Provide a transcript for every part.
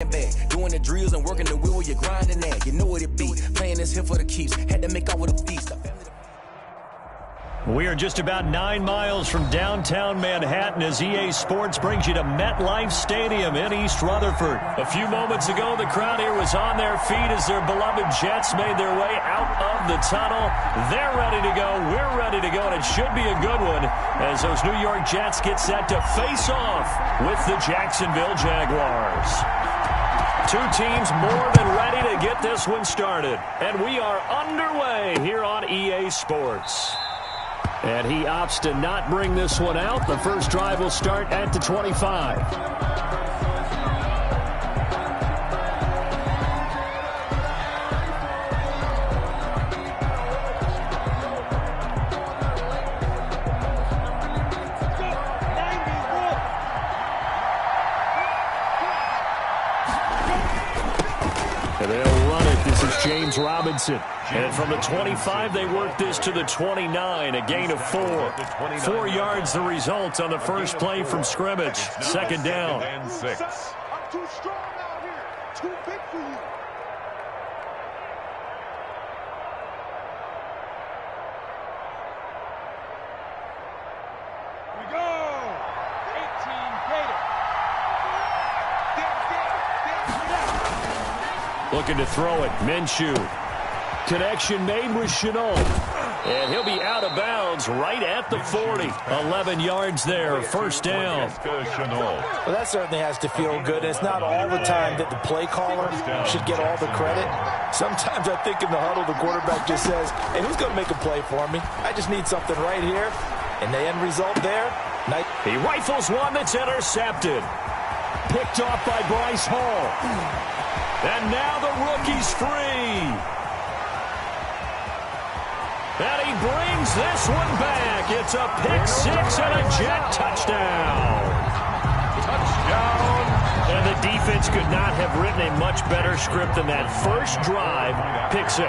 it back. Doing the drills and working the wheel where you're grinding at. You know what it be. Playing this here for the keeps. Had to make out with a feast. We are just about 9 miles from downtown Manhattan as EA Sports brings you to MetLife Stadium in East Rutherford. A few moments ago, the crowd here was on their feet as their beloved Jets made their way out of the tunnel. They're ready to go. We're ready to go, and it should be a good one as those New York Jets get set to face off with the Jacksonville Jaguars. Two teams more than ready to get this one started, and we are underway here on EA Sports. And he opts to not bring this one out. The first drive will start at the 25. And they'll run it. This is James Robinson. And from the 25, they work this to the 29, a gain of 4. 4 yards the result on the first play from scrimmage. Second down. And 6. I'm too strong out here. Too big for you. We go. 18 Gator. Looking to throw it. Minshew. Connection made with Shenault. And he'll be out of bounds right at the 40. 11 yards there. First down. Well, that certainly has to feel good. It's not all the time that the play caller should get all the credit. Sometimes I think in the huddle, the quarterback just says, hey, who's going to make a play for me? I just need something right here. And the end result there. He rifles one that's intercepted. Picked off by Bryce Hall. And now the rookie's free. And he brings this one back. It's a pick 6 and a Jet touchdown. Touchdown. And the defense could not have written a much better script than that first drive, pick 6.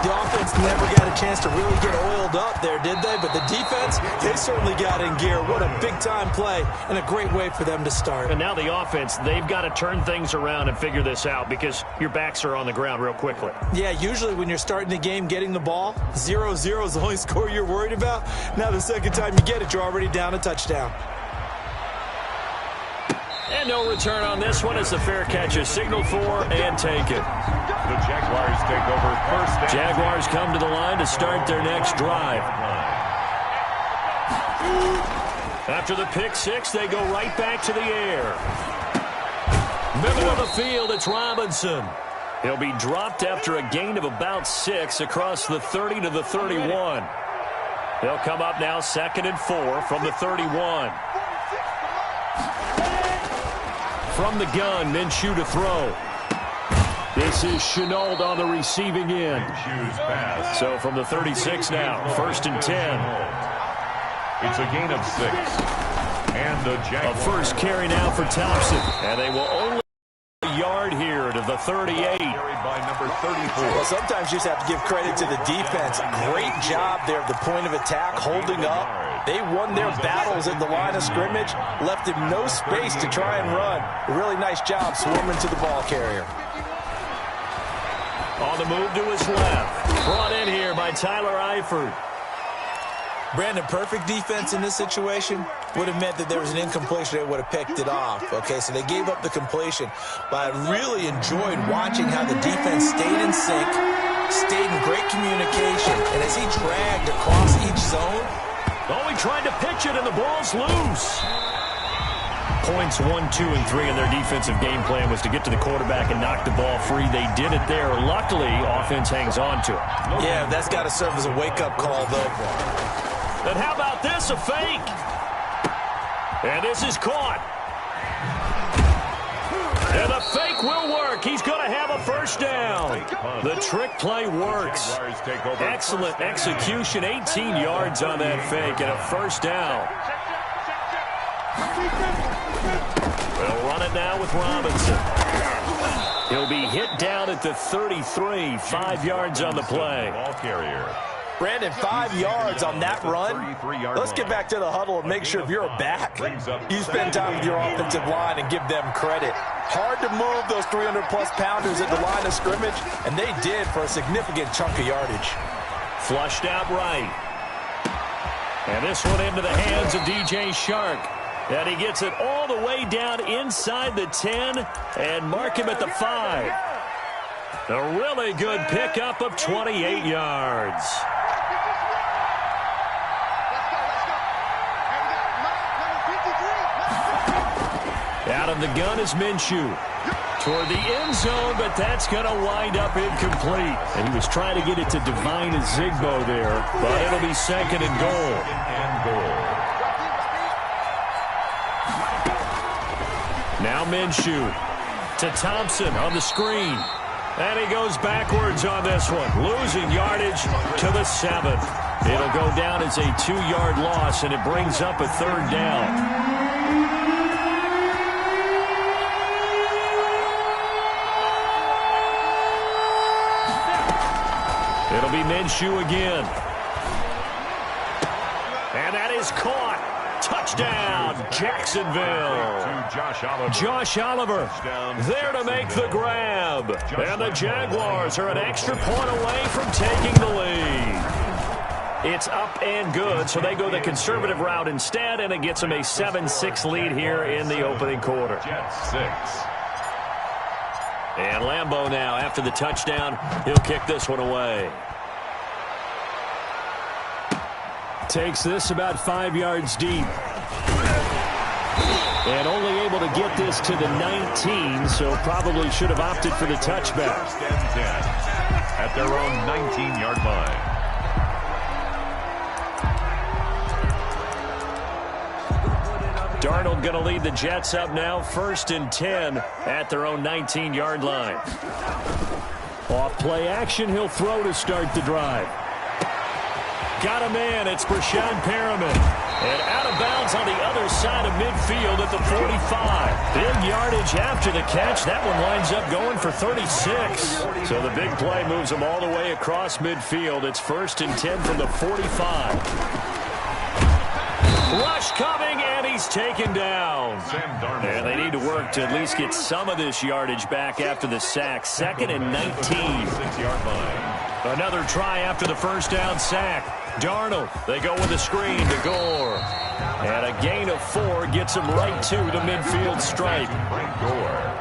The offense never got a chance to really get oiled up there, did they? But the defense, they certainly got in gear. What a big-time play and a great way for them to start. And now the offense, they've got to turn things around and figure this out because your backs are on the ground real quickly. Yeah, usually when you're starting the game getting the ball, 0-0 is the only score you're worried about. Now the second time you get it, you're already down a touchdown. And no return on this one as the fair catch is signaled for and taken. The Jaguars take over first down. Jaguars come to the line to start their next drive. After the pick 6, they go right back to the air. Middle of the field, it's Robinson. He'll be dropped after a gain of about 6 across the 30 to the 31. They'll come up now 2nd and 4 from the 31. From the gun, Minshew to throw. This is Shenault on the receiving end. So from the 36 now, 1st and 10. It's a gain of 6. And the Jaguars. A first carry now for Thompson. And they will only a yard here to the 38. Carried by number 34. Well, sometimes you just have to give credit to the defense. Great job there at the point of attack, holding up. They won their battles at the line of scrimmage, left him no space to try and run. A really nice job swarming to the ball carrier. On the move to his left. Brought in here by Tyler Eifert. Brandon, perfect defense in this situation would have meant that there was an incompletion. They would have picked it off. Okay, so they gave up the completion. But I really enjoyed watching how the defense stayed in sync, stayed in great communication. And as he dragged across each zone, he tried to pitch it, and the ball's loose. Points 1, 2, and 3 in their defensive game plan was to get to the quarterback and knock the ball free. They did it there. Luckily, offense hangs on to it. Yeah, that's got to serve as a wake-up call, though. And how about this, a fake? And this is caught. And the fake will work. He's going to have a first down. The trick play works. Excellent execution. 18 yards on that fake and a first down. We'll run it now with Robinson. He'll be hit down at the 33. 5 yards on the play. Ball carrier. Brandon, 5 yards on that run. Let's get back to the huddle and make sure if you're a back, you spend time with your offensive line and give them credit. Hard to move those 300-plus pounders at the line of scrimmage, and they did for a significant chunk of yardage. Flushed out right. And this one into the hands of DJ Shark. And he gets it all the way down inside the 10 and mark him at the 5. A really good pickup of 28 yards. Out of the gun is Minshew. Toward the end zone, but that's going to wind up incomplete. And he was trying to get it to Divine Azigbo there, but it'll be second and goal. Now Minshew to Thompson on the screen. And he goes backwards on this one, losing yardage to the 7. It'll go down as a 2-yard loss, and it brings up a 3rd down. It'll be Minshew again. And that is caught. Touchdown, Jacksonville. Josh Oliver there to make the grab. And the Jaguars are an extra point away from taking the lead. It's up and good, so they go the conservative route instead, and it gets them a 7-6 lead here in the opening quarter. And Lambeau now, after the touchdown, he'll kick this one away. Takes this about 5 yards deep. And only able to get this to the 19, so probably should have opted for the touchback. At their own 19-yard line. Darnold going to lead the Jets up now, 1st and 10 at their own 19-yard line. Off play action, he'll throw to start the drive. Got a man, it's Brashad Perriman. And out of bounds on the other side of midfield at the 45. Big yardage after the catch. That one winds up going for 36. So the big play moves them all the way across midfield. It's 1st and 10 from the 45. Rush coming, and he's taken down. And they need to work to at least get some of this yardage back after the sack. 2nd and 19. 6-yard line. Another try after the first down sack. Darnold, they go with the screen to Gore. And a gain of 4 gets him right to the midfield stripe. Gore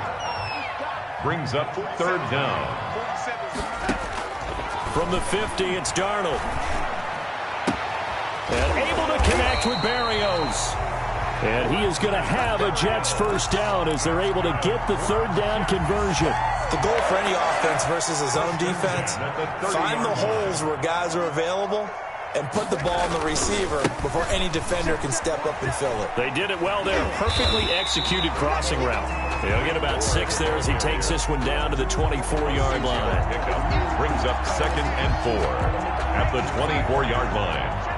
brings up 3rd down. From the 50, it's Darnold. And able to connect with Berrios. And he is going to have a Jets 1st down as they're able to get the 3rd down conversion. The goal for any offense versus his own defense, find the holes where guys are available and put the ball on the receiver before any defender can step up and fill it. They did it well there. Perfectly executed crossing route. He'll get about 6 there as he takes this one down to the 24-yard line. Pickup brings up 2nd and 4 at the 24-yard line.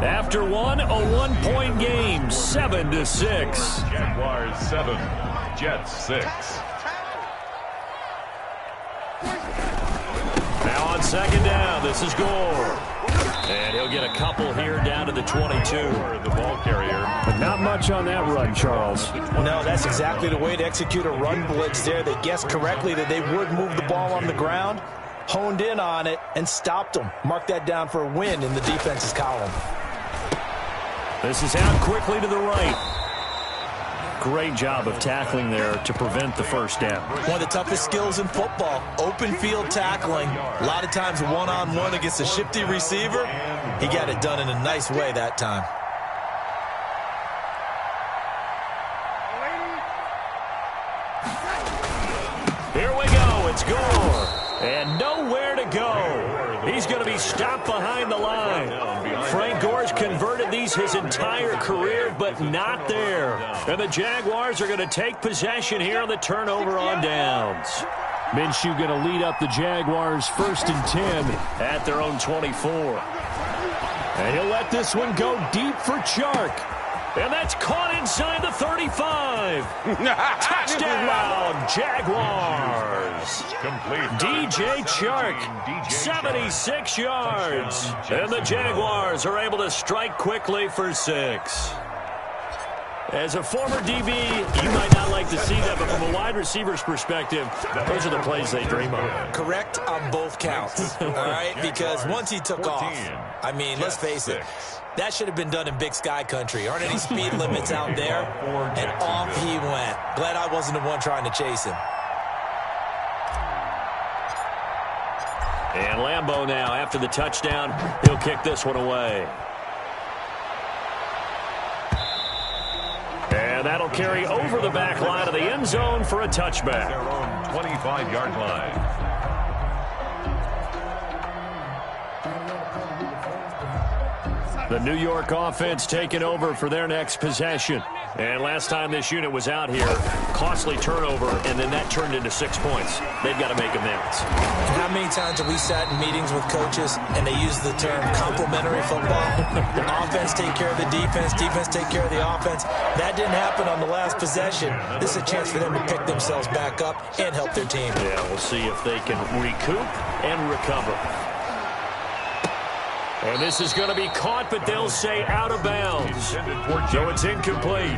After one, a 1-point game, 7-6. Jaguars 7, Jets 6. Now on 2nd down, this is Gore. And he'll get a couple here down to the 22. The ball carrier. But not much on that run, Charles. No, that's exactly the way to execute a run blitz there. They guessed correctly that they would move the ball on the ground, honed in on it, and stopped them. Mark that down for a win in the defense's column. This is out quickly to the right. Great job of tackling there to prevent the 1st down. One of the toughest skills in football, open field tackling. A lot of times one-on-one against a shifty receiver. He got it done in a nice way that time. Here we go. It's Gore. And nowhere to go. He's going to be stopped behind the line. Frank Gore's converted these his entire career, but not there. And the Jaguars are going to take possession here on the turnover on downs. Minshew going to lead up the Jaguars 1st and 10 at their own 24. And he'll let this one go deep for Chark. And that's caught inside the 35. Touchdown, Jaguars. DJ Chark, 76 yards. And the Jaguars are able to strike quickly for 6. As a former DB, you might not like to see that, but from a wide receiver's perspective, those are the plays they dream of. Correct on both counts, all right? Because once he took off, I mean, let's face it, that should have been done in Big Sky country. Aren't any speed limits out there? And off he went. Glad I wasn't the one trying to chase him. And Lambeau now, after the touchdown, he'll kick this one away. And that'll carry over the back line of the end zone for a touchback. Their own 25-yard line. The New York offense taking over for their next possession. And last time this unit was out here, costly turnover, and then that turned into 6 points. They've got to make amends. How many times have we sat in meetings with coaches and they use the term complementary football? The offense take care of the defense, defense take care of the offense. That didn't happen on the last possession. This is a chance for them to pick themselves back up and help their team. Yeah, we'll see if they can recoup and recover. And this is going to be caught, but they'll say out of bounds. So it's incomplete.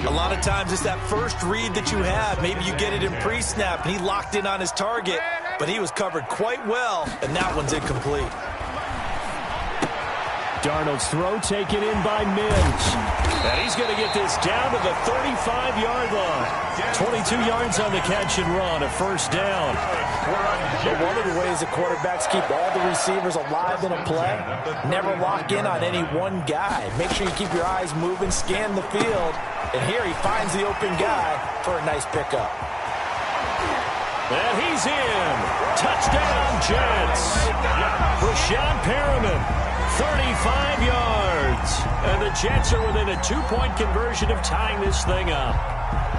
A lot of times it's that first read that you have. Maybe you get it in pre-snap, and he locked in on his target, but he was covered quite well, and that one's incomplete. Darnold's throw taken in by Mims. And he's going to get this down to the 35-yard line. 22 yards on the catch and run, a first down. But one of the ways that quarterbacks keep all the receivers alive in a play, never lock in on any one guy. Make sure you keep your eyes moving, scan the field, and here he finds the open guy for a nice pickup. And he's in. Touchdown, Jets. Rashawn Perriman. 35 yards. And the Jets are within a 2-point conversion of tying this thing up.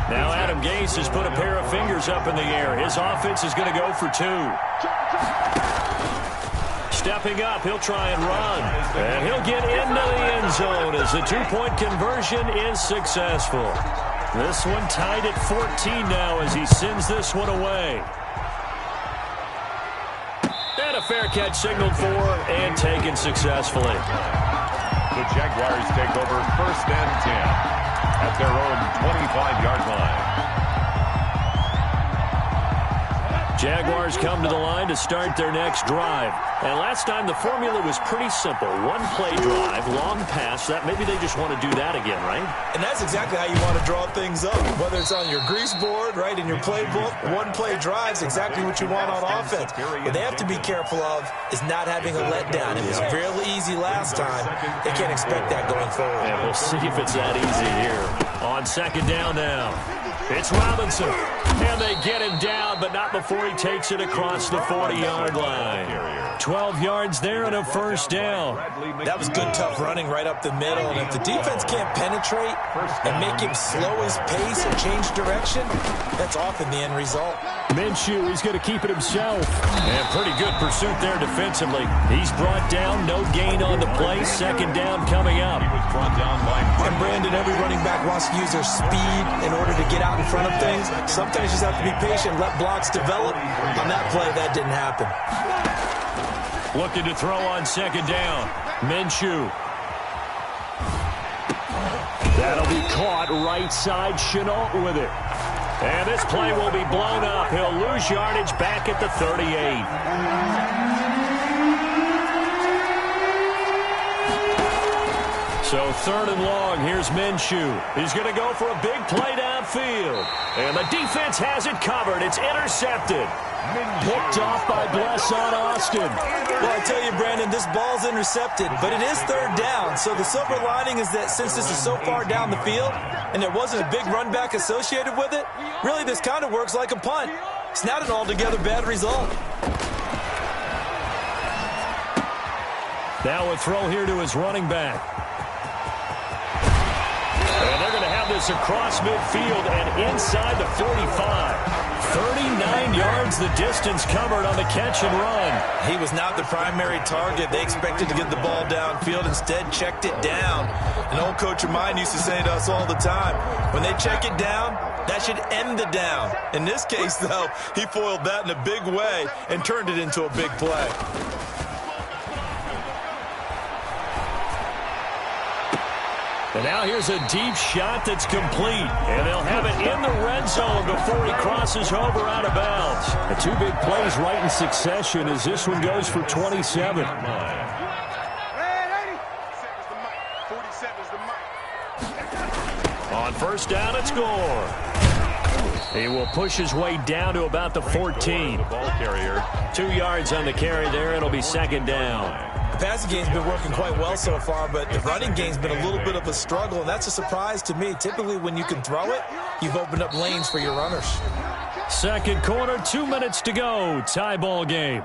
Now Adam Gase has put a pair of fingers up in the air. His offense is going to go for 2. Stepping up, he'll try and run. And he'll get into the end zone as the 2-point conversion is successful. This one tied at 14 now as he sends this one away. And a fair catch signaled for and taken successfully. The Jaguars take over 1st and 10 at their own 25-yard line. Jaguars come to the line to start their next drive. And last time the formula was pretty simple. 1-play drive, long pass. That maybe they just want to do that again, right? And that's exactly how you want to draw things up. Whether it's on your grease board, right, in your playbook, 1-play drive is exactly what you want on offense. What they have to be careful of is not having a letdown. It was fairly easy last time. They can't expect that going forward. And we'll see if it's that easy here. On 2nd down now. It's Robinson. And they get him down, but not before he takes it across the 40-yard line. 12 yards there and a first down. That was good, tough running right up the middle. And if the defense can't penetrate and make him slow his pace or change direction, that's often the end result. Minshew, he's going to keep it himself. And pretty good pursuit there defensively. He's brought down, no gain on the play. 2nd down coming up. He was brought down by... And Brandon, every running back wants to use their speed in order to get out in front of things. Sometimes you just have to be patient, let blocks develop. On that play, that didn't happen. Looking to throw on 2nd down. Minshew. That'll be caught right side. Chenault with it. And this play will be blown up. He'll lose yardage back at the 38. So 3rd and long, here's Minshew. He's going to go for a big play downfield. And the defense has it covered. It's intercepted. Picked off by Bless on Austin. Well, I tell you, Brandon, this ball's intercepted, but it is 3rd down. So the silver lining is that since this is so far down the field and there wasn't a big run back associated with it, really this kind of works like a punt. It's not an altogether bad result. Now a throw here to his running back. And they're going to have this across midfield and inside the 45. 39 yards the distance covered on the catch and run. He was not the primary target. They expected to get the ball downfield. Instead, checked it down. And An old coach of mine used to say to us all the time, when they check it down, that should end the down. In this case, though, he foiled that in a big way and turned it into a big play. And now here's a deep shot that's complete. And they'll have it in the red zone before he crosses over out of bounds. The two big plays right in succession as this one goes for 27. On first down and score. He will push his way down to about the 14. Ball carrier. 2 yards on the carry there. It'll be second down. The passing game's been working quite well so far, but the running game's been a little bit of a struggle, and that's a surprise to me. Typically, when you can throw it, you've opened up lanes for your runners. Second quarter, 2 minutes to go. Tie ball game.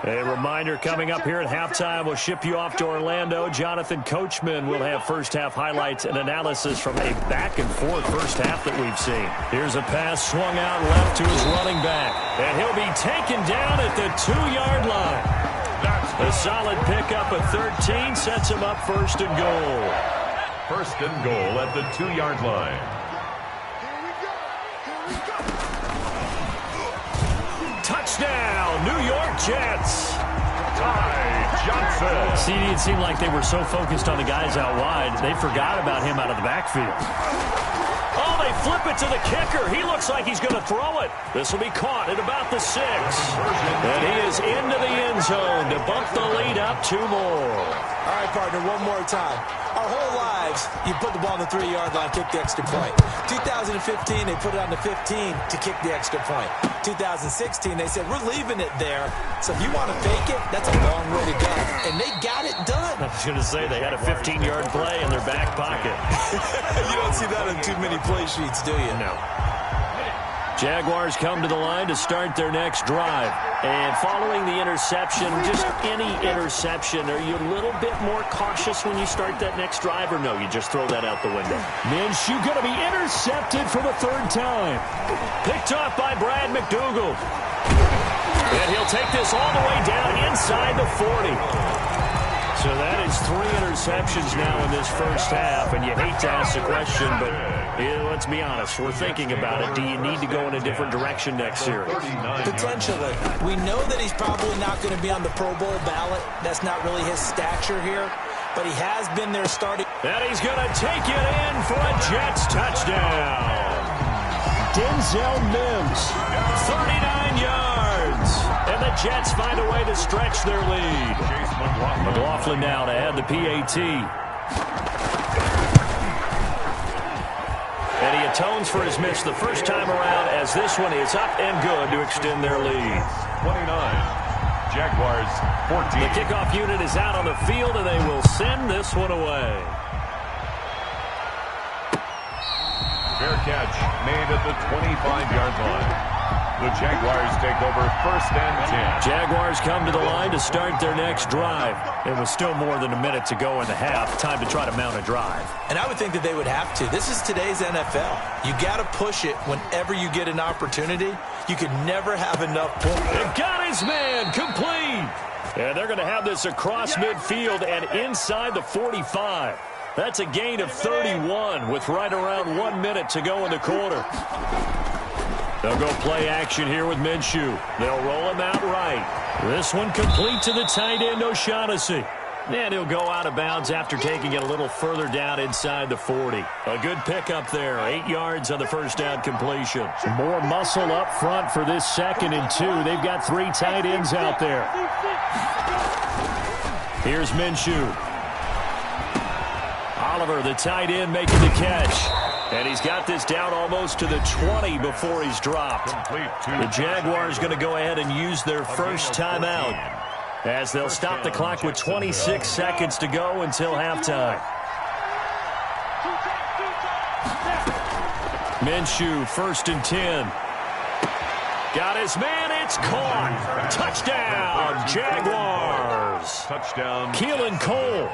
A reminder coming up here at halftime, we'll ship you off to Orlando. Jonathan Coachman will have first-half highlights and analysis from a back-and-forth first half that we've seen. Here's a pass swung out left to his running back, and he'll be taken down at the 2-yard line. A solid pickup of 13 sets him up first and goal. First and goal at the 2-yard line. Touchdown, New York Jets. Ty Johnson. See, it seemed like they were so focused on the guys out wide, they forgot about him out of the backfield. Oh, they flip it to the kicker. He looks like he's going to throw it. This will be caught at about the 6. And he is into the end zone to bump the lead up 2 more. All right, partner, one more time. Our whole lives, you put the ball on the 3-yard line, kick the extra point. 2015, they put it on the 15 to kick the extra point. 2016, they said, we're leaving it there. So if you want to fake it, that's a long way to go. And they got it done. I was going to say, they had a 15-yard play in their back pocket. You don't see that on too many play sheets, do you? No. Jaguars come to the line to start their next drive. And following the interception, just any interception, are you a little bit more cautious when you start that next drive, or no, you just throw that out the window? Minshew going to be intercepted for the 3rd time. Picked off by Brad McDougal. And he'll take this all the way down inside the 40. So that is 3 interceptions now in this first half, and you hate to ask the question, but let's be honest, we're thinking about it. Do you need to go in a different direction next series? Potentially. We know that he's probably not going to be on the Pro Bowl ballot. That's not really his stature here, but he has been there starting. And he's going to take it in for a Jets touchdown. Denzel Mims, 39 yards. And the Jets find a way to stretch their lead. McLaughlin now to add the PAT. And he atones for his miss the first time around as this one is up and good to extend their lead. 29. Jaguars 14. The kickoff unit is out on the field, and they will send this one away. Fair catch made at the 25-yard line. The Jaguars take over first and 10. Jaguars come to the line to start their next drive. It was still more than a minute to go in the half. Time to try to mount a drive. And I would think that they would have to. This is today's NFL. You got to push it whenever you get an opportunity. You can never have enough points. And got his man complete. And they're going to have this across midfield and inside the 45. That's a gain of 31 with right around 1 minute to go in the quarter. They'll go play action here with Minshew. They'll roll him out right. This one complete to the tight end, O'Shaughnessy. And he'll go out of bounds after taking it a little further down inside the 40. A good pickup there. 8 yards on the first down completion. More muscle up front for this 2nd and 2. They've got 3 tight ends out there. Here's Minshew. Oliver, the tight end, making the catch. And he's got this down almost to the 20 before he's dropped. The Jaguars going to go ahead and use their first timeout as they'll stop the clock with 26 seconds to go until halftime. Minshew, 1st and 10. Got his man, it's caught. Touchdown, Jaguars. Touchdown. Keelan Cole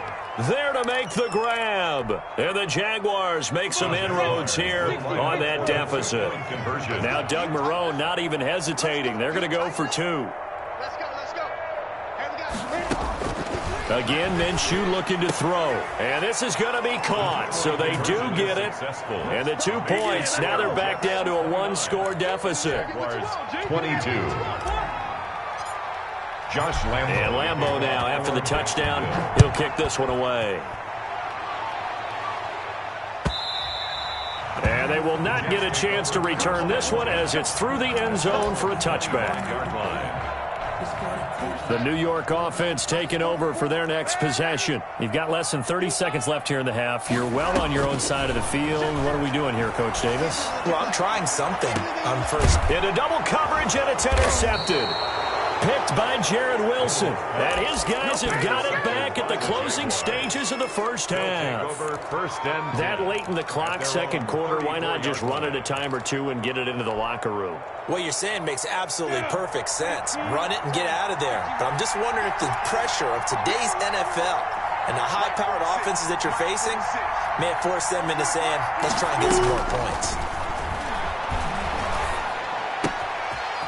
there to make the grab. And the Jaguars make some inroads here on that deficit. Now Doug Marrone not even hesitating. They're going to go for 2. Let's go. Here we go. Again, Minshew looking to throw. And this is going to be caught. So they do get it. And the 2 points. Now they're back down to a one-score deficit. 22. Josh Lambo. And Lambo now, after the touchdown, he'll kick this one away. And they will not get a chance to return this one as it's through the end zone for a touchback. The New York offense taking over for their next possession. You've got less than 30 seconds left here in the half. You're well on your own side of the field. What are we doing here, Coach Davis? Well, I'm trying something on first. Into double coverage, and it's intercepted. Picked by Jared Wilson. And his guys have got it back at the closing stages of the first half. That late in the clock, second quarter, why not just run it a time or two and get it into the locker room? What you're saying makes absolutely perfect sense. Run it and get out of there. But I'm just wondering if the pressure of today's NFL and the high-powered offenses that you're facing may have forced them into saying, let's try and get some more points.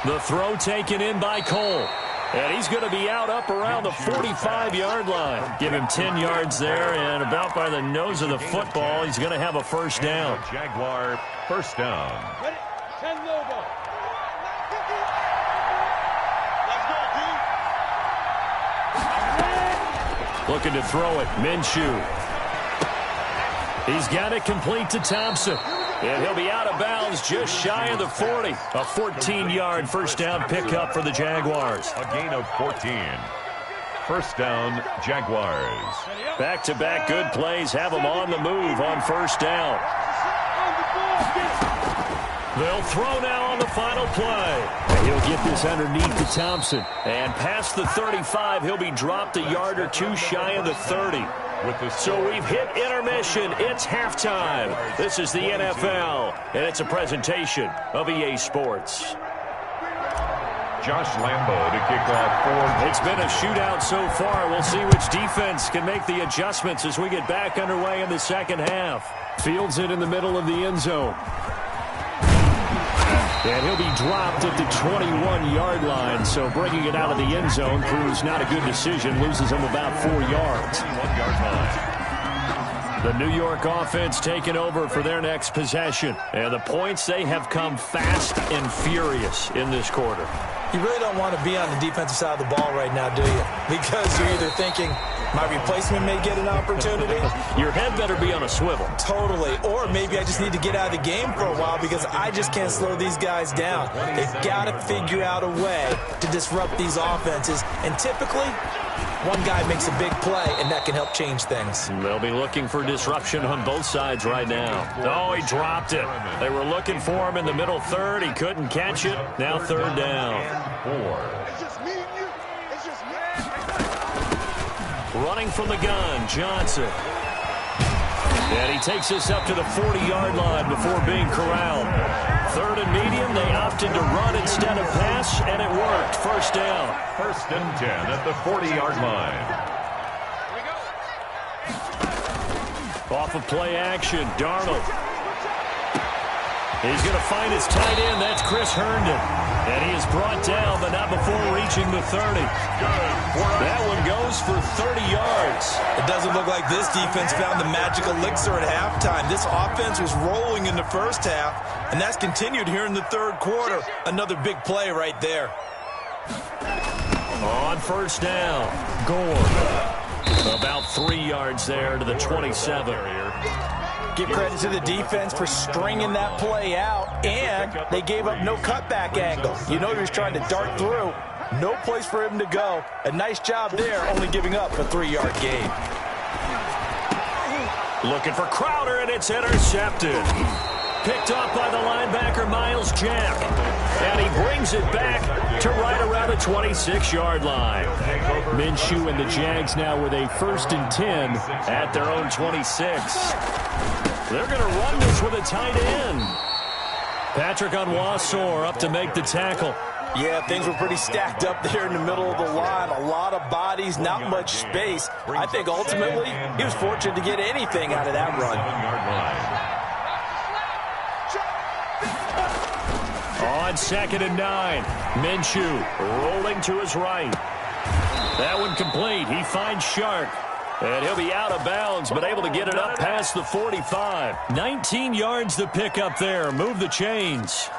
The throw taken in by Cole. And he's going to be out up around the 45-yard line. Give him 10 yards there, and about by the nose of the football, he's going to have a first down. Jaguar first down. Looking to throw it, Minshew. He's got it complete to Thompson. And he'll be out of bounds just shy of the 40. A 14-yard first down pickup for the Jaguars. A gain of 14. First down, Jaguars. Back-to-back good plays have them on the move on first down. They'll throw now on the final play. And he'll get this underneath to Thompson. And past the 35, he'll be dropped a yard or two shy of the 30. So we've hit intermission. It's halftime. This is the NFL, and it's a presentation of EA Sports. Josh Lambo to kick off for. It's been a shootout so far. We'll see which defense can make the adjustments as we get back underway in the second half. Fields it in the middle of the end zone. And he'll be dropped at the 21-yard line, so bringing it out of the end zone proves not a good decision. Loses him about 4 yards. 1-yard line. The New York offense taking over for their next possession. And the points, they have come fast and furious in this quarter. You really don't want to be on the defensive side of the ball right now, do you? Because you're either thinking, my replacement may get an opportunity. Your head better be on a swivel. Totally. Or maybe I just need to get out of the game for a while because I just can't slow these guys down. They've got to figure out a way to disrupt these offenses. And typically, one guy makes a big play, and that can help change things. They'll be looking for disruption on both sides right now. Oh, he dropped it. They were looking for him in the middle third. He couldn't catch it. Now third down. It's just me and you. It's just me. Running from the gun, Johnson. And he takes this up to the 40-yard line before being corralled. Third and medium, they opted to run instead of pass, and it worked. First down. First and 10 at the 40-yard line. Off of play action, Darnold. He's going to find his tight end. That's Chris Herndon. And he is brought down, but not before reaching the 30. That one goes for 30 yards. It doesn't look like this defense found the magic elixir at halftime. This offense was rolling in the first half, and that's continued here in the third quarter. Another big play right there. On first down, Gore. About 3 yards there to the 27. Give credit to the defense for stringing that play out, and they gave up no cutback angle. You know he was trying to dart through. No place for him to go. A nice job there, only giving up a 3-yard gain. Looking for Crowder, and it's intercepted. Picked off by the linebacker, Miles Jack. And he brings it back to right around the 26-yard line. Minshew and the Jags now with a 1st and 10 at their own 26. They're going to run this with a tight end. Patrick Onwuasor up to make the tackle. Yeah, things were pretty stacked up there in the middle of the line. A lot of bodies, not much space. I think ultimately he was fortunate to get anything out of that run. On 2nd and 9, Minshew rolling to his right. That one complete. He finds Shark. And he'll be out of bounds, but able to get it up past the 45. 19 yards to pick up there. Move the chains.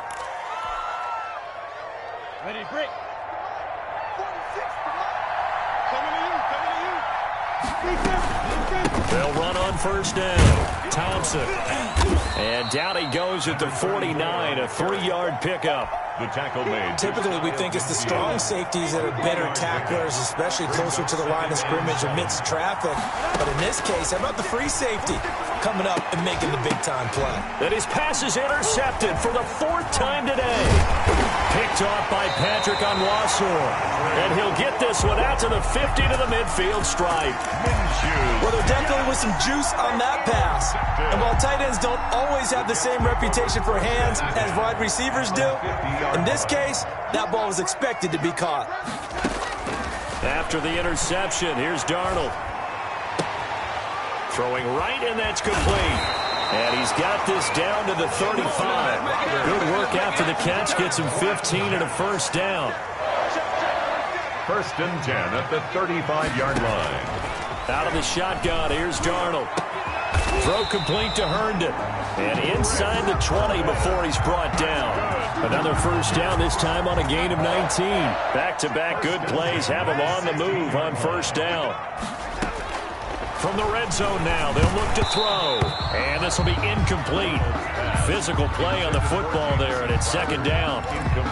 Ready, break. 46. Coming to you. They'll run on first down. Thompson. And down he goes at the 49, a 3-yard pickup. The tackle made. Typically, we think it's the strong safeties that are better tacklers, especially closer to the line of scrimmage amidst traffic. But in this case, how about the free safety coming up and making the big-time play? And his pass is intercepted for the 4th time today. Picked off by Patrick Onwuasor. And he'll get this one out to the 50 to the midfield stripe. Well, there definitely was some juice on that pass. And while tight ends don't always have the same reputation for hands as wide receivers do, in this case, that ball was expected to be caught. After the interception, here's Darnold. Throwing right, and that's complete. And he's got this down to the 35. Good work after the catch. Gets him 15 and a first down. 1st and 10 at the 35-yard line. Out of the shotgun, here's Darnold. Throw complete to Herndon. And inside the 20 before he's brought down. Another first down, this time on a gain of 19. Back-to-back good plays have him on the move on first down. From the red zone now, they'll look to throw. And this will be incomplete. Physical play on the football there, and it's 2nd down.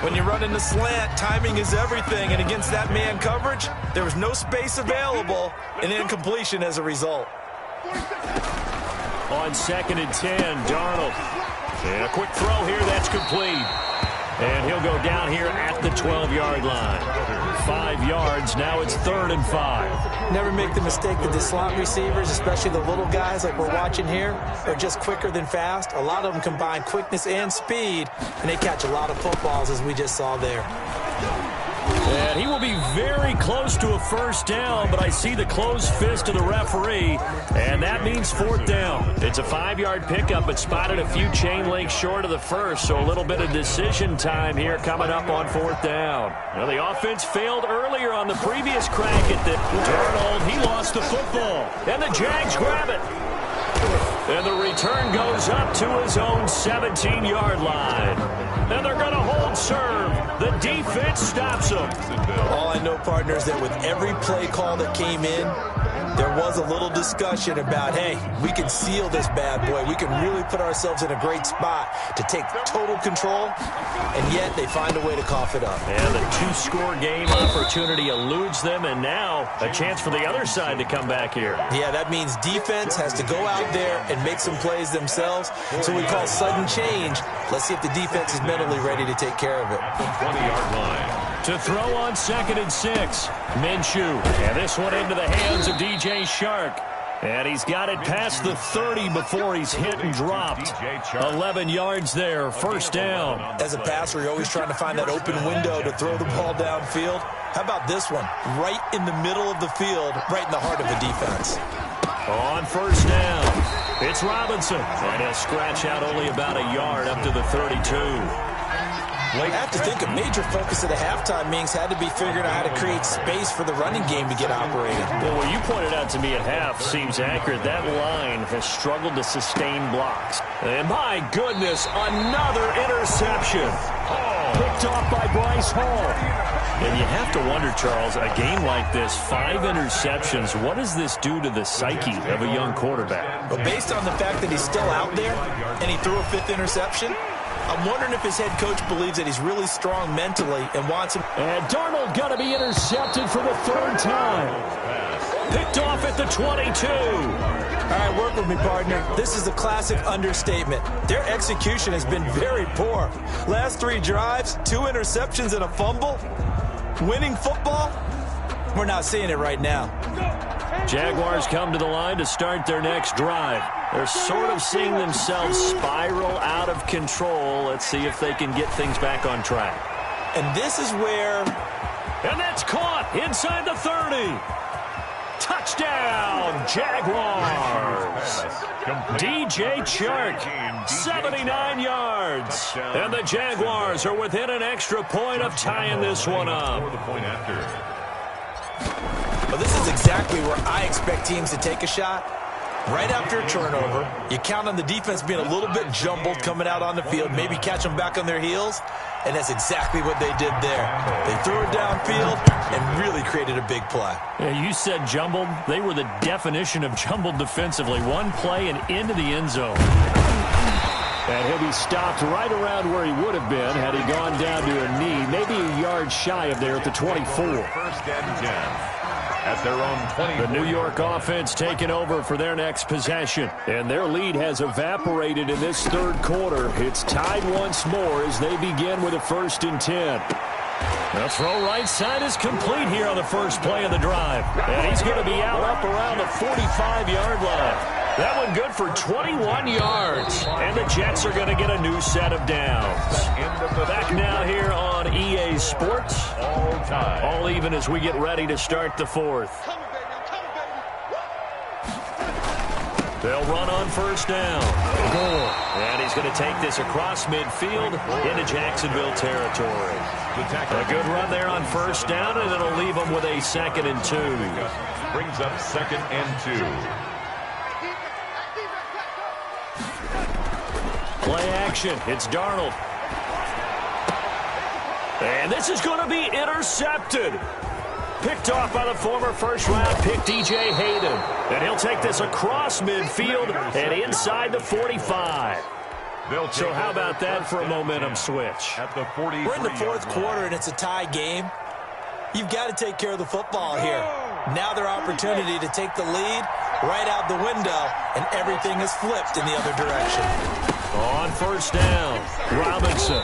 When you run in the slant, timing is everything. And against that man coverage, there was no space available, and incompletion as a result. On 2nd and 10, Darnold. And a quick throw here, that's complete. And he'll go down here at the 12-yard line. 5 yards, now it's 3rd and 5. Never make the mistake that the slot receivers, especially the little guys like we're watching here, are just quicker than fast. A lot of them combine quickness and speed, and they catch a lot of footballs, as we just saw there. And he will be very close to a first down, but I see the closed fist of the referee, and that means 4th down. It's a 5-yard pickup, but spotted a few chain links short of the first, so a little bit of decision time here coming up on 4th down. Well, the offense failed earlier on the previous crack at the Darnold. He lost the football, and the Jags grab it. And the return goes up to his own 17-yard line. And they're going to hold serve. The defense stops them. All I know, partner, is that with every play call that came in, there was a little discussion about, hey, we can seal this bad boy. We can really put ourselves in a great spot to take total control, and yet they find a way to cough it up. And the 2-score game opportunity eludes them, and now a chance for the other side to come back here. Yeah, that means defense has to go out there and make some plays themselves. So we call sudden change. Let's see if the defense is mentally ready to take care of it. 20-yard line. To throw on 2nd and 6, Minshew. And this one into the hands of DJ Shark. And he's got it past the 30 before he's hit and dropped. 11 yards there, first down. As a passer, you're always trying to find that open window to throw the ball downfield. How about this one? Right in the middle of the field, right in the heart of the defense. On first down, it's Robinson. And he'll scratch out only about a yard up to the 32. I have to think a major focus of the halftime meetings had to be figuring out how to create space for the running game to get operated. Well, what you pointed out to me at half seems accurate. That line has struggled to sustain blocks. And my goodness, another interception. Picked off by Bryce Hall. And you have to wonder, Charles, a game like this, 5 interceptions, what does this do to the psyche of a young quarterback? But based on the fact that he's still out there and he threw a 5th interception, I'm wondering if his head coach believes that he's really strong mentally and wants him. And Darnold going to be intercepted for the 3rd time. Picked off at the 22. All right, work with me, partner. This is a classic understatement. Their execution has been very poor. Last 3 drives, 2 interceptions and a fumble. Winning football? We're not seeing it right now. Jaguars come to the line to start their next drive. They're sort of seeing themselves spiral out of control. Let's see if they can get things back on track. And this is where... And that's caught inside the 30. Touchdown, Jaguars. DJ Chark, 79 yards. And the Jaguars are within an extra point of tying this one up. The point after. Well, this is exactly where I expect teams to take a shot. Right after a turnover, you count on the defense being a little bit jumbled coming out on the field, maybe catch them back on their heels, and that's exactly what they did there. They threw it downfield and really created a big play. Yeah, you said jumbled. They were the definition of jumbled defensively. One play and into the end zone. And he'll be stopped right around where he would have been had he gone down to a knee, maybe a yard shy of there at the 24. First and 10. At their own 20. The New York offense taking over for their next possession. And their lead has evaporated in this third quarter. It's tied once more as they begin with a 1st and 10. The throw right side is complete here on the first play of the drive. And he's going to be out up around the 45-yard line. That one good for 21 yards. And the Jets are going to get a new set of downs. Back now here on EA Sports. All even as we get ready to start the fourth. They'll run on first down. And he's going to take this across midfield into Jacksonville territory. A good run there on first down, and it'll leave them with a 2nd and 2. Brings up 2nd and 2. Play action. It's Darnold. And this is going to be intercepted. Picked off by the former first-round pick, D.J. Hayden. And he'll take this across midfield and inside the 45. So how about that for a momentum switch? At the 40. We're in the fourth quarter, and it's a tie game. You've got to take care of the football here. Now their opportunity to take the lead right out the window, and everything is flipped in the other direction. On first down, Robinson.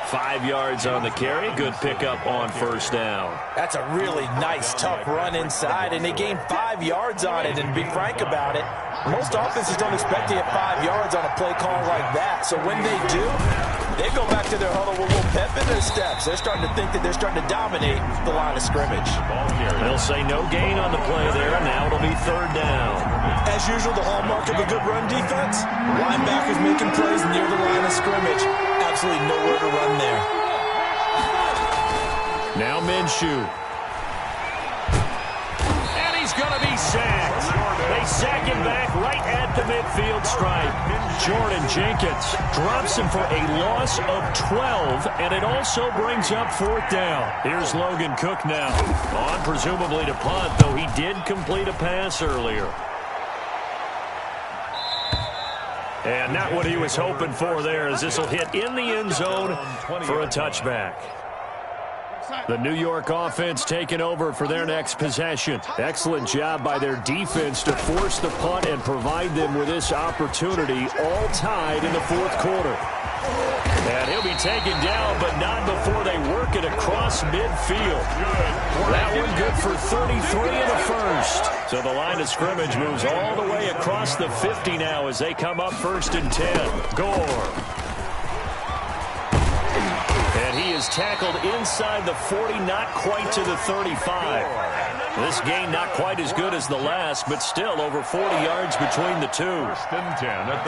5 yards on the carry. Good pickup on first down. That's a really nice, tough run inside, and they gained 5 yards on it. And to be frank about it, most offenses don't expect to get 5 yards on a play call like that. So when they do, they go back to their huddle with a little pep in their steps. They're starting to think that they're starting to dominate the line of scrimmage. They'll say no gain on the play there, and now it'll be 3rd down. As usual, the hallmark of a good run defense, linebackers making plays near the line of scrimmage. Absolutely nowhere to run there. Now Minshew. And he's going to be sacked. They sack him back right at the midfield stripe. Jordan Jenkins drops him for a loss of 12, and it also brings up 4th down. Here's Logan Cook now. On presumably to punt, though he did complete a pass earlier. And not what he was hoping for there, as this will hit in the end zone for a touchback. The New York offense taking over for their next possession. Excellent job by their defense to force the punt and provide them with this opportunity, all tied in the fourth quarter. And he'll be taken down, but not before they work it across midfield. That one good for 33 in the first. So the line of scrimmage moves all the way across the 50 now as they come up 1st and 10. Gore. And he is tackled inside the 40, not quite to the 35. This gain not quite as good as the last, but still over 40 yards between the two.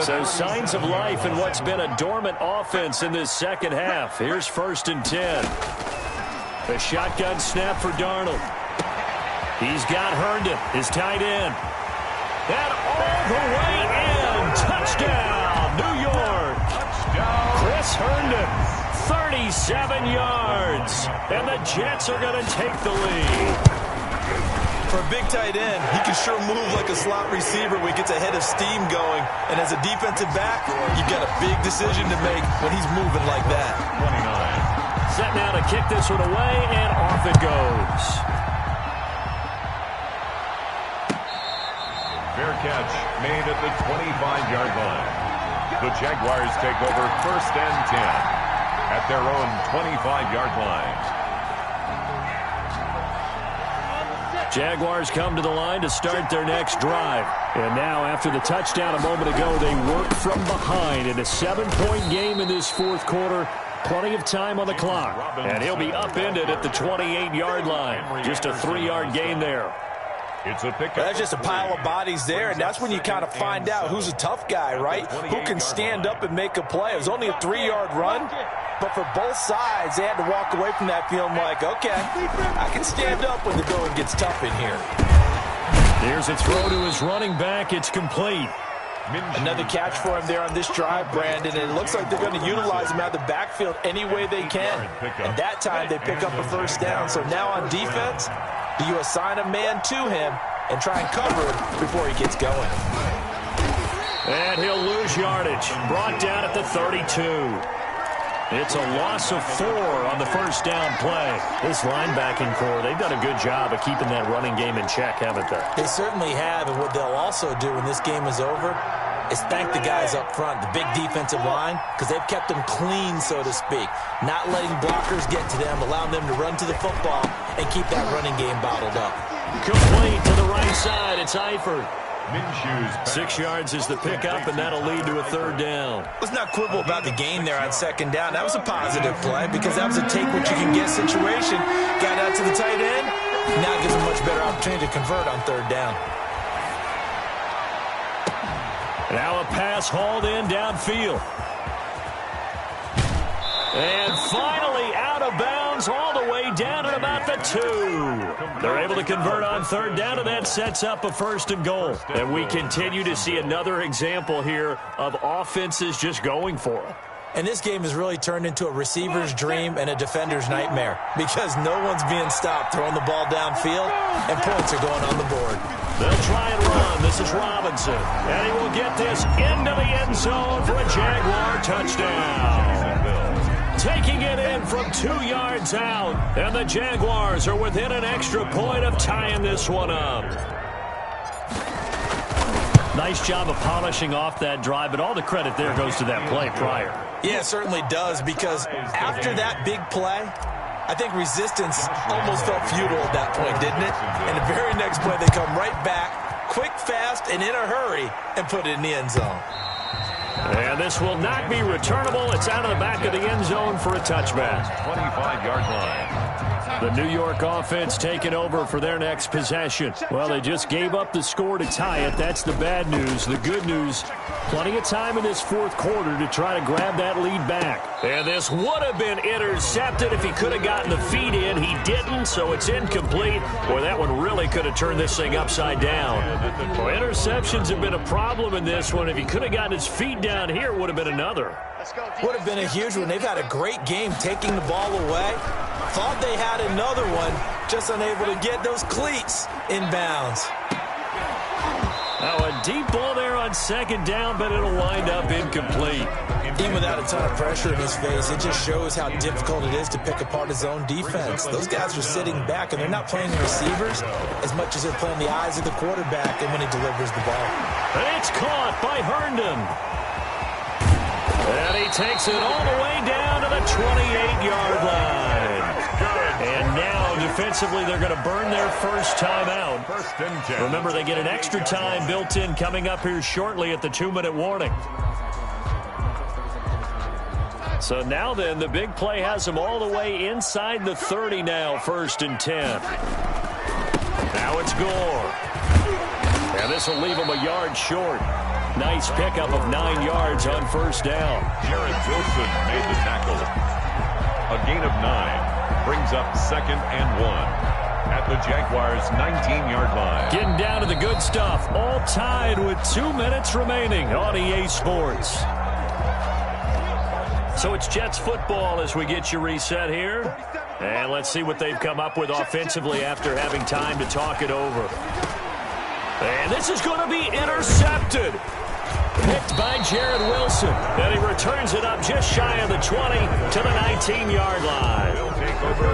So signs of life in what's been a dormant offense in this second half. Here's 1st and 10. A shotgun snap for Darnold. He's got Herndon, his tight end. And all the way in. Touchdown, New York. Chris Herndon, 37 yards. And the Jets are going to take the lead. For a big tight end, he can sure move like a slot receiver when he gets a head of steam going. And as a defensive back, you've got a big decision to make when he's moving like that. 29. Set now to kick this one away, and off it goes. Fair catch made at the 25-yard line. The Jaguars take over 1st and 10 at their own 25-yard line. Jaguars come to the line to start their next drive. And now, after the touchdown a moment ago, they work from behind in a 7-point game in this fourth quarter. Plenty of time on the clock. And he'll be upended at the 28-yard line. Just a 3-yard gain there. It's a pickup. That's just a pile of bodies there, and that's when you kind of find out who's a tough guy, right? Who can stand up and make a play. It was only a 3-yard run, But for both sides, they had to walk away from that feeling like, okay, I can stand up when the going gets tough in here. Here's a throw to his running back. It's complete. Another catch for him there on this drive, Brandon, and it looks like they're going to utilize him out of the backfield any way they can. And that time they pick up a first down. So now on defense, do you assign a man to him and try and cover him before he gets going? And he'll lose yardage. Brought down at the 32. It's a loss of 4 on the first down play. This linebacking core, they've done a good job of keeping that running game in check, haven't they? They certainly have, and what they'll also do when this game is over is thank the guys up front, the big defensive line, because they've kept them clean, so to speak. Not letting blockers get to them, allowing them to run to the football and keep that running game bottled up. Complete to the right side. It's Eifert. 6 yards is the pickup, and that'll lead to a third down. Let's not quibble about the gain there on second down. That was a positive play because that was a take-what-you-can-get situation. Got out to the tight end. Now it gives them a much better opportunity to convert on third down. Now a pass hauled in downfield. And finally out of bounds all the way down at about the 2. They're able to convert on third down, and that sets up a first and goal. And we continue to see another example here of offenses just going for it. And this game has really turned into a receiver's dream and a defender's nightmare because no one's being stopped throwing the ball downfield, and points are going on the board. They'll try and run. This is Robinson. And he will get this into the end zone for a Jaguar touchdown. Taking it in from 2 yards out. And the Jaguars are within an extra point of tying this one up. Nice job of polishing off that drive, but all the credit there goes to that play prior. Yeah, it certainly does, because after that big play, I think resistance almost felt futile at that point, didn't it? And the very next play, they come right back, quick, fast, and in a hurry, and put it in the end zone. And this will not be returnable. It's out of the back of the end zone for a touchback. 25-yard line. The New York offense taking over for their next possession. Well, they just gave up the score to tie it. That's the bad news. The good news, plenty of time in this fourth quarter to try to grab that lead back. And this would have been intercepted if he could have gotten the feet in. He didn't, so it's incomplete. Boy, that one really could have turned this thing upside down. Well, interceptions have been a problem in this one. If he could have gotten his feet down here, it would have been another. Would have been a huge one. They've had a great game taking the ball away. Thought they had another one, just unable to get those cleats in bounds. Now a deep ball there on second down, but it'll wind up incomplete. Even without a ton of pressure in his face, it just shows how difficult it is to pick apart his own defense. Those guys are sitting back, and they're not playing the receivers as much as they're playing the eyes of the quarterback and when he delivers the ball. And it's caught by Herndon. And he takes it all the way down to the 28-yard line. And now, defensively, they're going to burn their first timeout. Remember, they get an extra time built in coming up here shortly at the 2-minute warning. So now then, the big play has them all the way inside the 30 now, 1st and 10. Now it's Gore. And this will leave them a yard short. Nice pickup of 9 yards on first down. Jared Wilson made the tackle. A gain of 9 brings up 2nd and 1 at the Jaguars' 19-yard line. Getting down to the good stuff. All tied with 2 minutes remaining on EA Sports. So it's Jets football as we get you reset here. And let's see what they've come up with offensively after having time to talk it over. And this is going to be intercepted. Picked by Jared Wilson. And he returns it up just shy of the 20 to the 19-yard line.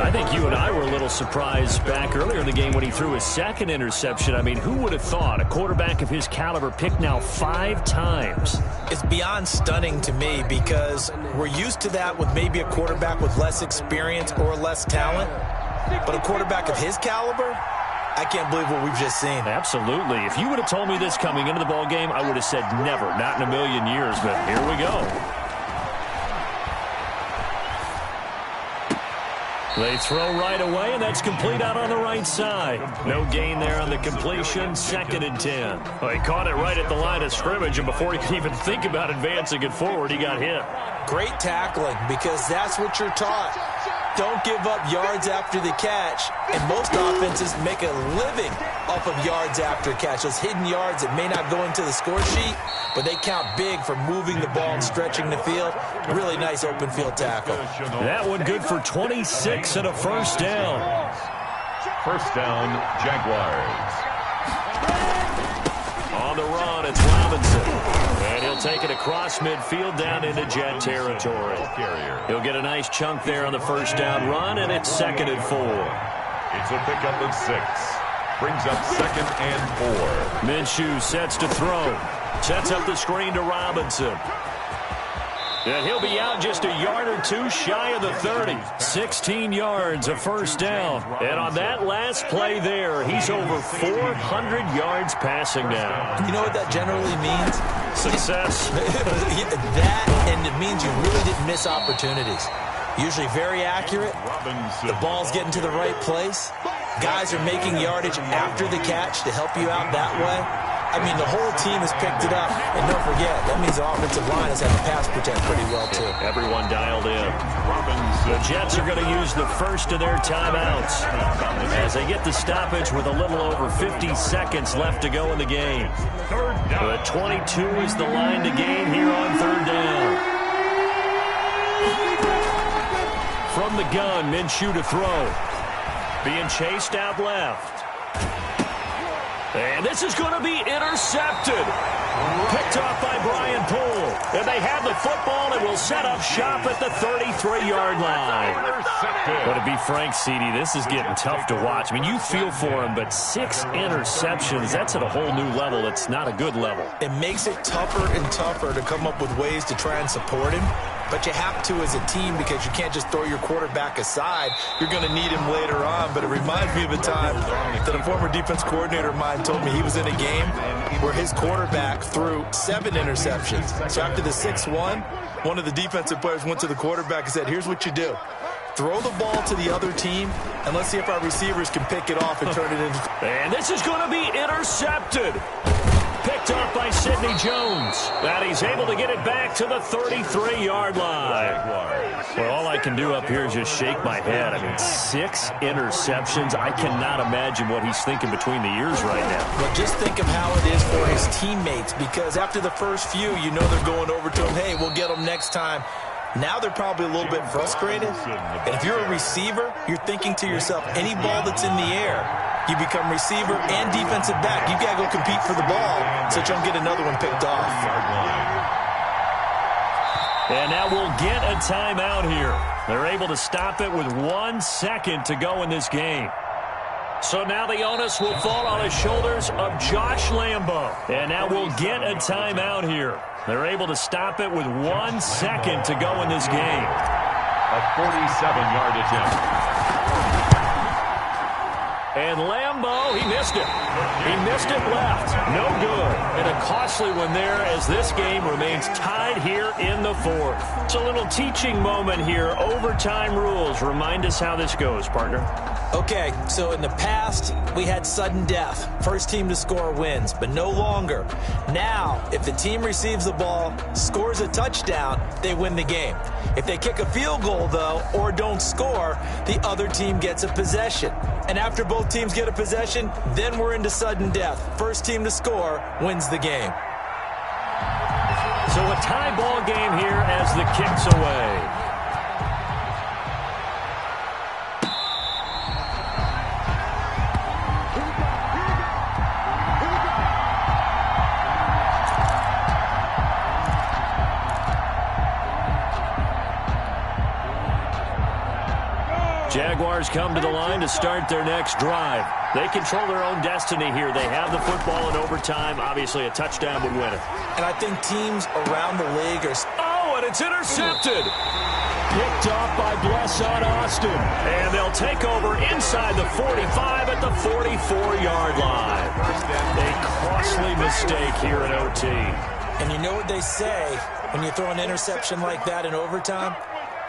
I think you and I were a little surprised back earlier in the game when he threw his second interception. I mean, who would have thought a quarterback of his caliber picked now 5 times? It's beyond stunning to me because we're used to that with maybe a quarterback with less experience or less talent. But a quarterback of his caliber, I can't believe what we've just seen. Absolutely. If you would have told me this coming into the ball game, I would have said never, not in a million years. But here we go. They throw right away, and that's complete out on the right side. No gain there on the completion, 2nd and 10. Well, he caught it right at the line of scrimmage, and before he could even think about advancing it forward, he got hit. Great tackling, because that's what you're taught. Don't give up yards after the catch, and most offenses make a living off of yards after catch. Those hidden yards that may not go into the score sheet, but they count big for moving the ball and stretching the field. Really nice open field tackle. That one good for 26 and a first down. First down, Jaguars. On the run, it's Robinson. And he'll take it across midfield down into Jet territory. He'll get a nice chunk there on the first down run, and it's 2nd and 4. It's a pickup of 6. Brings up 2nd and 4. Minshew sets to throw. Sets up the screen to Robinson. And he'll be out just a yard or two shy of the 30. 16 yards, a first down. And on that last play there, he's over 400 yards passing now. You know what that generally means? Success. That, and it means you really didn't miss opportunities. Usually very accurate. The ball's getting to the right place. Guys are making yardage after the catch to help you out that way. I mean, the whole team has picked it up. And don't forget, that means the offensive line has had to pass protect pretty well, too. Everyone dialed in. The Jets are going to use the first of their timeouts as they get the stoppage with a little over 50 seconds left to go in the game. The 22 is the line to gain here on 3rd down. From the gun, Minshew to throw. Being chased out left. And this is going to be intercepted. Picked off by Brian Poole. And they have the football and will set up shop at the 33-yard line. But to be frank, CD, this is getting tough to watch. I mean, you feel for him, but 6 interceptions, that's at a whole new level. It's not a good level. It makes it tougher and tougher to come up with ways to try and support him. But you have to as a team because you can't just throw your quarterback aside. You're going to need him later on. But it reminds me of a time that a former defense coordinator of mine told me he was in a game where his quarterback threw 7 interceptions. So after the 6-1, one of the defensive players went to the quarterback and said, here's what you do. Throw the ball to the other team, and let's see if our receivers can pick it off and turn it into... And this is going to be intercepted. Picked off by Sidney Jones. And he's able to get it back to the 33-yard line. Well, all I can do up here is just shake my head. I mean, 6 interceptions. I cannot imagine what he's thinking between the ears right now. But just think of how it is for his teammates, because after the first few, you know they're going over to him, hey, we'll get them next time. Now they're probably a little bit frustrated. And if you're a receiver, you're thinking to yourself, any ball that's in the air, you become receiver and defensive back. You got to go compete for the ball so you don't get another one picked off. And now we'll get a timeout here. They're able to stop it with 1 second to go in this game. So now the onus will fall on the shoulders of Josh Lambo. And now we'll get a timeout here. They're able to stop it with 1 second to go in this game. A 47-yard attempt. And Lambo, he missed it. He missed it left. No good. And a costly one there as this game remains tied here in the 4th. It's a little teaching moment here. Overtime rules. Remind us how this goes, partner. Okay, so in the past, we had sudden death. First team to score wins, but no longer. Now, if the team receives the ball, scores a touchdown, they win the game. If they kick a field goal, though, or don't score, the other team gets a possession. And after both teams get a possession, then we're into sudden death. First team to score wins the game. So a tie ball game here as the kick's away. Jaguars come to the line to start their next drive. They control their own destiny here. They have the football in overtime. Obviously, a touchdown would win it. And I think teams around the league are... Oh, and it's intercepted. Picked off by Blesson Austin. And they'll take over inside the 45 at the 44-yard line. A costly mistake here in OT. And you know what they say when you throw an interception like that in overtime?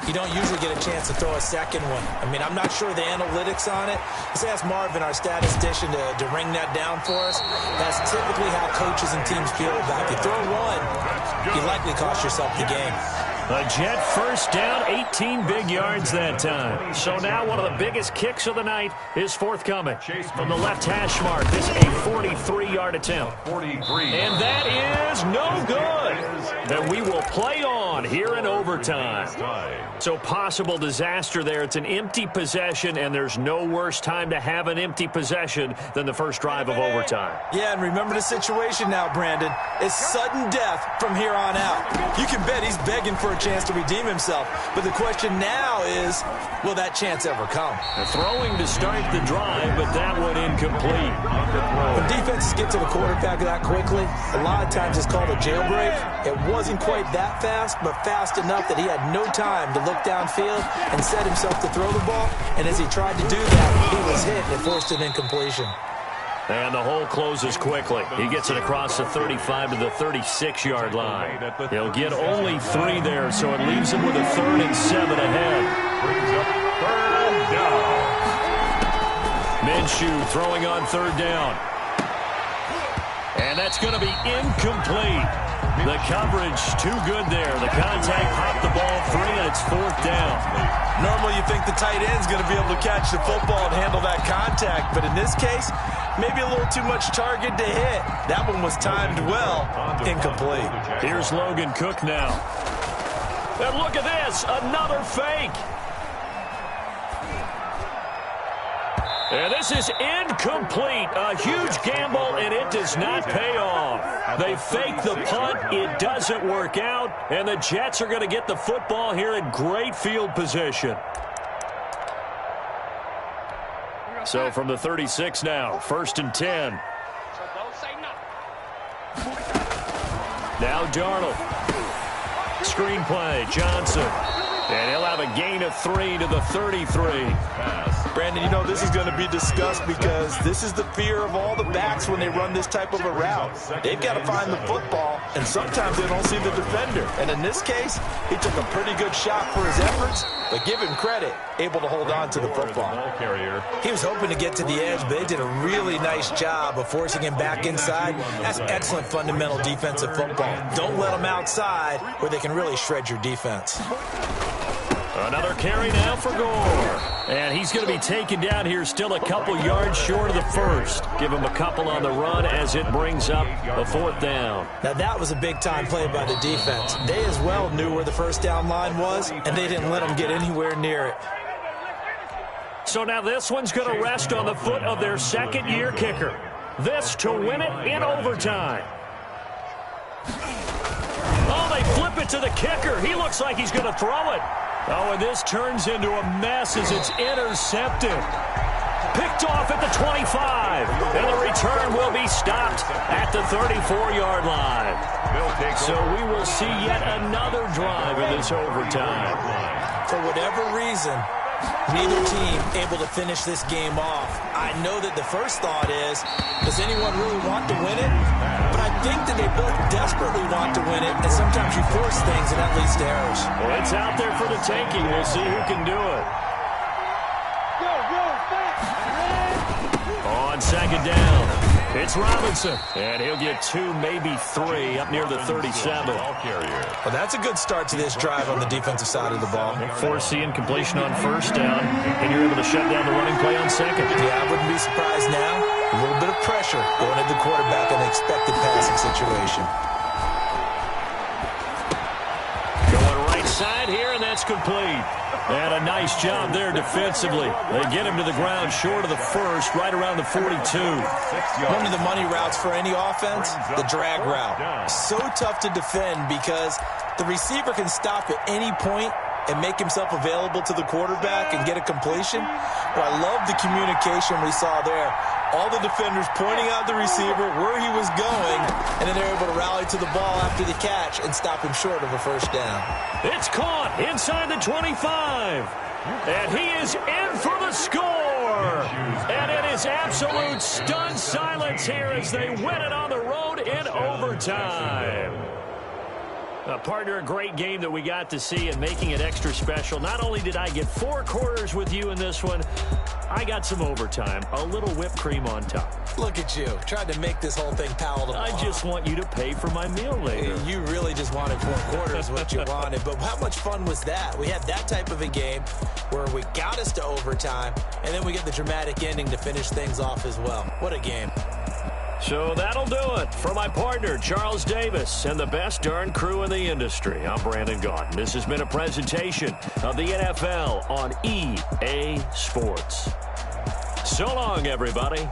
You don't usually get a chance to throw a second one. I mean, I'm not sure the analytics on it. Let's ask Marvin, our statistician, to ring that down for us. That's typically how coaches and teams feel about it. If you throw one, you likely cost yourself the game. A Jet first down, 18 big yards that time. So now one of the biggest kicks of the night is forthcoming. From the left hash mark, this a 43-yard attempt. And that is no good. Then we will play on here in overtime. So possible disaster there. It's an empty possession, and there's no worse time to have an empty possession than the first drive of overtime. Yeah, and remember the situation now, Brandon. It's sudden death from here on out. You can bet he's begging for a chance to redeem himself. But the question now is, will that chance ever come? Throwing to start the drive, but that one incomplete. When defenses get to the quarterback that quickly, a lot of times it's called a jailbreak. It wasn't quite that fast, but fast enough that he had no time to look downfield and set himself to throw the ball. And as he tried to do that, he was hit and it forced an incompletion. And the hole closes quickly. He gets it across the 35 to the 36-yard line. He'll get only 3 there, so it leaves him with a 3rd and 7 ahead. Brings up 3rd down. Minshew throwing on 3rd down. And that's going to be incomplete. The coverage too good there. The contact popped the ball 3, and it's 4th down. Normally you think the tight end's going to be able to catch the football and handle that contact, but in this case, maybe a little too much target to hit. That one was timed well. Incomplete. Here's Logan Cook now. And look at this, another fake. And this is incomplete. A huge gamble, and it does not pay off. They fake the punt. It doesn't work out, and the Jets are going to get the football here in great field position. So from the 36 now, 1st and 10. Now Darnold. Screenplay, Johnson. And he'll have a gain of 3 to the 33. Brandon, you know, this is going to be discussed because this is the fear of all the backs when they run this type of a route. They've got to find the football, and sometimes they don't see the defender. And in this case, he took a pretty good shot for his efforts, but give him credit, able to hold on to the football. He was hoping to get to the edge, but they did a really nice job of forcing him back inside. That's excellent fundamental defensive football. Don't let them outside where they can really shred your defense. Another carry now for Gore. And he's going to be taken down here still a couple yards short of the first. Give him a couple on the run as it brings up a 4th down. Now that was a big-time play by the defense. They as well knew where the first down line was, and they didn't let them get anywhere near it. So now this one's going to rest on the foot of their 2nd-year kicker. This to win it in overtime. Oh, they flip it to the kicker. He looks like he's going to throw it. Oh, and this turns into a mess as it's intercepted. Picked off at the 25. And the return will be stopped at the 34-yard line. So we will see yet another drive in this overtime. For whatever reason, neither team able to finish this game off. I know that the first thought is, does anyone really want to win it? But I think that they both desperately want to win it, and sometimes you force things, and that leads to errors. Well, it's out there for the taking. We'll see who can do it. On 2nd down, it's Robinson, and he'll get 2, maybe 3 up near the 37. Well, that's a good start to this drive on the defensive side of the ball. Forcing incompletion on 1st down, and you're able to shut down the running play on 2nd. Yeah, I wouldn't be surprised now. A little bit of pressure going at the quarterback in an expected passing situation. Going right side here, and that's complete. And a nice job there defensively. They get him to the ground short of the first, right around the 42. One of the money routes for any offense, the drag route. So tough to defend because the receiver can stop at any point and make himself available to the quarterback and get a completion. But I love the communication we saw there. All the defenders pointing out the receiver, where he was going, and then they're able to rally to the ball after the catch and stop him short of a 1st down. It's caught inside the 25. And he is in for the score. And it is absolute stunned silence here as they win it on the road in overtime. Partner, a great game that we got to see and making it extra special. Not only did I get 4 quarters with you in this one, I got some overtime, a little whipped cream on top. Look at you, tried to make this whole thing palatable. I just want you to pay for my meal later. You really just wanted 4 quarters, what you wanted. But how much fun was that? We had that type of a game where we got us to overtime, and then we get the dramatic ending to finish things off as well. What a game. So that'll do it for my partner, Charles Davis, and the best darn crew in the industry. I'm Brandon Gaudin. This has been a presentation of the NFL on EA Sports. So long, everybody.